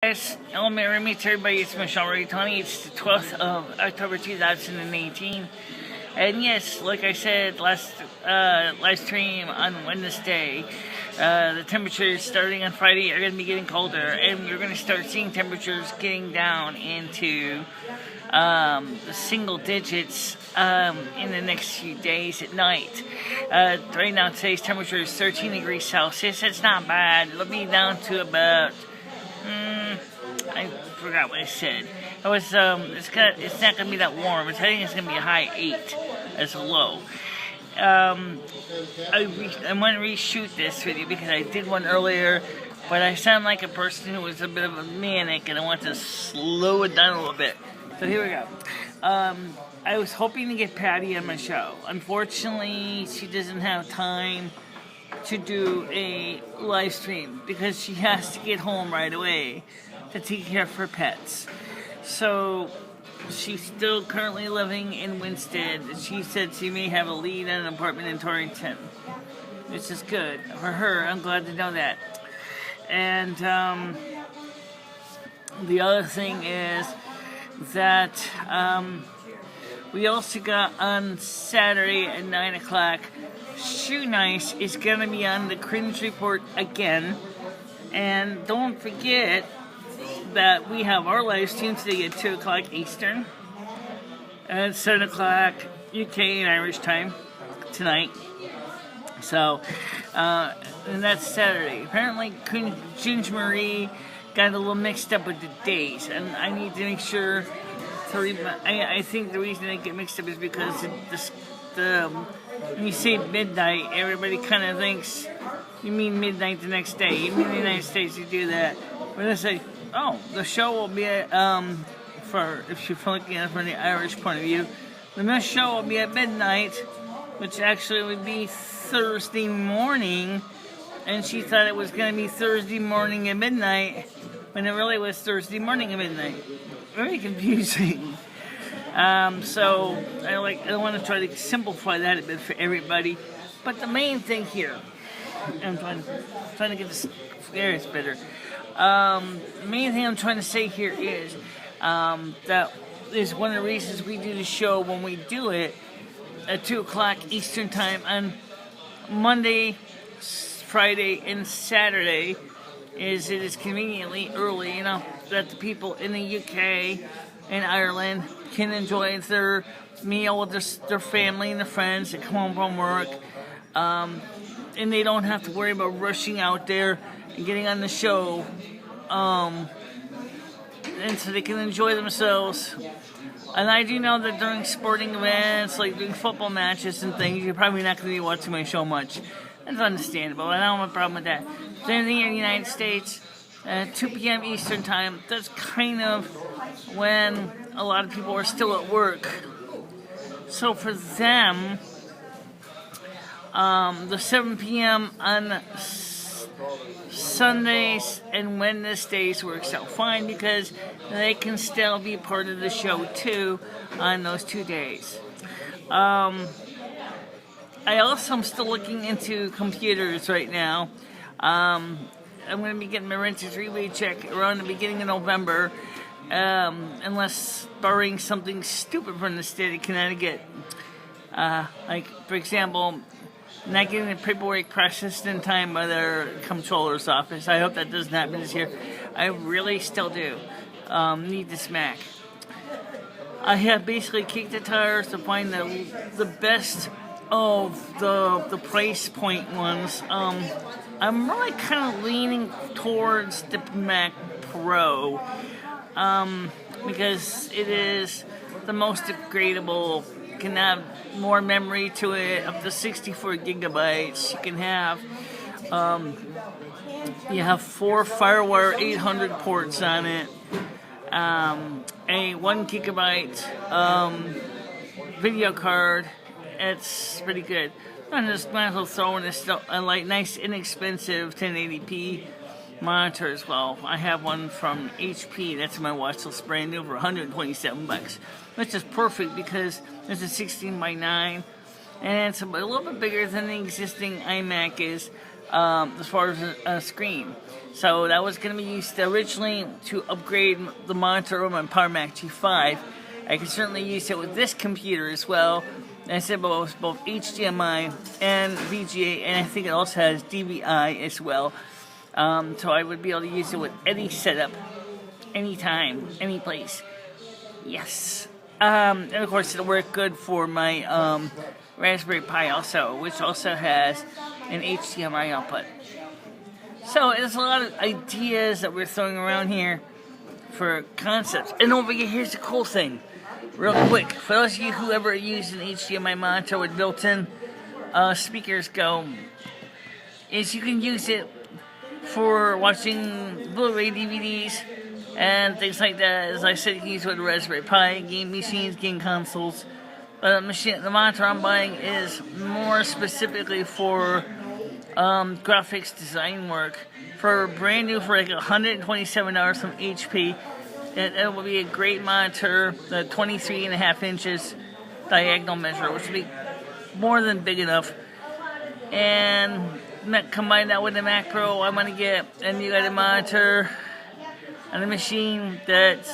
Yes, hello, Merry Meets everybody. It's MicheleMarieDalene. It's the 12th of October 2018. And yes, like I said last live stream on Wednesday, the temperatures starting on Friday are going to be getting colder, and we're going to start seeing temperatures getting down into the single digits in the next few days at night. Right now, today's temperature is 13 degrees Celsius. It's not bad. It'll be down to about I forgot what I said. It was it's not gonna be that warm. I think it's gonna be a high 8 as a low. I want to reshoot this video because I did one earlier, but I sound like a person who was a bit of a manic, and I want to slow it down a little bit. So here we go. I was hoping to get Patty on my show. Unfortunately, she doesn't have time to do a live stream because she has to get home right away to take care of her pets. So she's still currently living in Winston. She said she may have a lead on an apartment in Torrington, which is good for her. I'm glad to know that. And the other thing is that we also got on Saturday at 9 o'clock, Shoe Nice is going to be on the Cringe Report again. And don't forget that we have our live stream today at 2 o'clock Eastern and 7 o'clock UK and Irish time tonight. So, and that's Saturday. Apparently, Ginger Marie got a little mixed up with the days, and I need to make sure. I think the reason they get mixed up is because when you say midnight, everybody kind of thinks you mean midnight the next day. Even in the United States, you do that. When they say, "Oh, the show will be at," if you're looking at it from the Irish point of view, the next show will be at midnight, which actually would be Thursday morning, and she thought it was going to be Thursday morning at midnight, when it really was Thursday morning at midnight. Very confusing. So I want to try to simplify that a bit for everybody. But the main thing here, I'm trying to get this there, it's better. The main thing I'm trying to say here is that is one of the reasons we do the show when we do it at 2 o'clock Eastern time on Monday, Friday, and Saturday. Is it is conveniently early enough that the people in the UK and Ireland can enjoy their meal with their family and their friends that come home from work, and they don't have to worry about rushing out there and getting on the show, and so they can enjoy themselves. And I do know that during sporting events, like during football matches and things, you're probably not going to be watching my show much. That's understandable. I don't have a problem with that. Same thing in the United States, 2 p.m. Eastern time. That's kind of when a lot of people are still at work. So for them, the 7 p.m. on Sundays and Wednesdays works out fine because they can still be part of the show too on those 2 days. I also am still looking into computers right now. I'm going to be getting my renter's rebate check around the beginning of November, unless barring something stupid from the state of Connecticut. Like, for example, not getting the paperwork processed in time by their comptroller's office. I hope that doesn't happen this year. I really still do need this Mac. I have basically kicked the tires to find the best of the price point ones. I'm really kind of leaning towards the Mac Pro because it is the most upgradable. You can have more memory to it, up to 64 gigabytes. You can have you have 4 FireWire 800 ports on it, a 1 gigabyte video card. It's pretty good. I just might as well throw in a nice, inexpensive 1080p monitor as well. I have one from HP. That's in my watch list, brand new for $127, which is perfect because it's a 16:9, and it's a little bit bigger than the existing iMac is. as far as a screen. So that was going to be used originally to upgrade the monitor on my Power Mac G5. I can certainly use it with this computer as well. And I said both HDMI and VGA, and I think it also has DVI as well. So I would be able to use it with any setup, anytime, any place. Yes. And of course it'll work good for my Raspberry Pi also, which also has an HDMI output. So there's a lot of ideas that we're throwing around here for concepts. And don't forget, here's the cool thing. Real quick, for those of you who ever used an HDMI monitor with built-in speakers is you can use it for watching Blu-ray DVDs and things like that. As I said, you can use it with a Raspberry Pi, game machines, game consoles. But the monitor I'm buying is more specifically for graphics design work. For brand new, for like $127 from HP. It will be a great monitor, the 23.5 inches diagonal measure, which will be more than big enough. And combine that with the Mac Pro, I'm going to get a new monitor and a machine that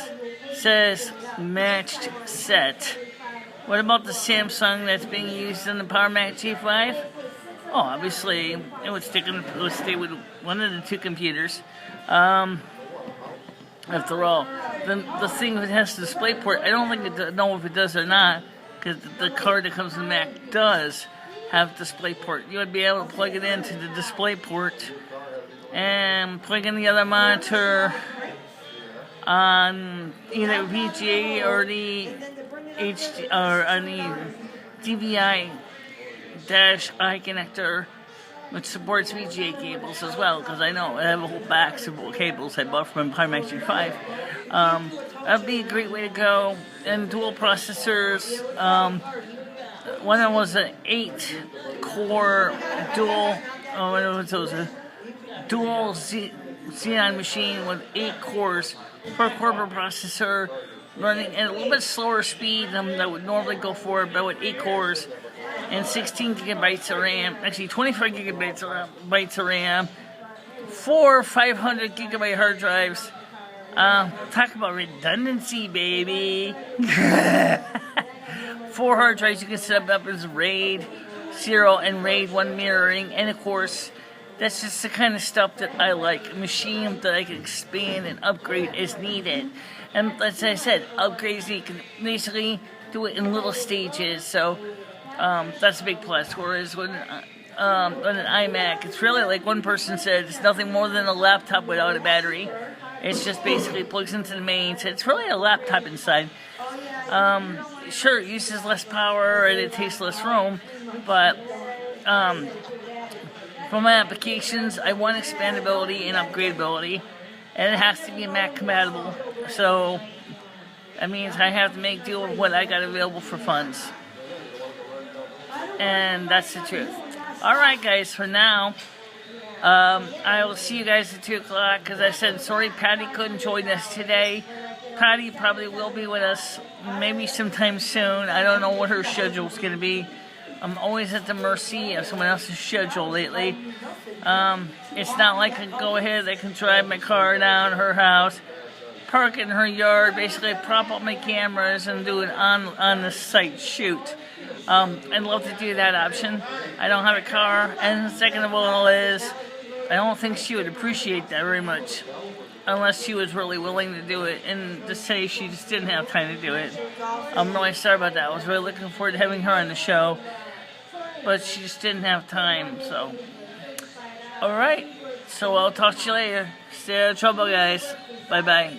says matched set. What about the Samsung that's being used in the Power Mac G5? Oh, obviously, it would stay with one of the two computers. After all, the thing that has the DisplayPort, I don't think know if it does or not, because the card that comes in the Mac does have DisplayPort. You would be able to plug it into the DisplayPort and plug in the other monitor on either VGA or the on the DVI-I connector, which supports VGA cables as well, because I know I have a whole box of cables I bought from Power Mac G5. That'd be a great way to go. And dual processors. One of them was an 8-core dual Xeon machine with 8 cores per core per processor, running at a little bit slower speed than that would normally go for, but with 8 cores. And 16 gigabytes of RAM, actually 25 gigabytes of RAM, 4 500 gigabyte hard drives. Talk about redundancy, baby. 4 hard drives you can set up as RAID 0 and RAID 1 mirroring, and of course, that's just the kind of stuff that I like. A machine that I can expand and upgrade as needed. And as I said, upgrades you can basically do it in little stages, so that's a big plus. Whereas with an iMac, it's really like one person said, it's nothing more than a laptop without a battery. It's just basically plugs into the main, so it's really a laptop inside. Sure, it uses less power and it takes less room, but for my applications, I want expandability and upgradability, and it has to be Mac compatible. So that means I have to make do with what I got available for funds. And that's the truth. Alright guys, for now, I will see you guys at 2 o'clock, because I said, sorry Patty couldn't join us today. Patty probably will be with us maybe sometime soon. I don't know what her schedule's going to be. I'm always at the mercy of someone else's schedule lately. It's not like I can go ahead, I can drive my car down to her house, park in her yard, basically prop up my cameras and do an on-the-site shoot. I'd love to do that option. I don't have a car, and second of all is, I don't think she would appreciate that very much, unless she was really willing to do it, and to say she just didn't have time to do it. I'm really sorry about that. I was really looking forward to having her on the show, but she just didn't have time, so. Alright, so I'll talk to you later. Stay out of trouble, guys. Bye-bye.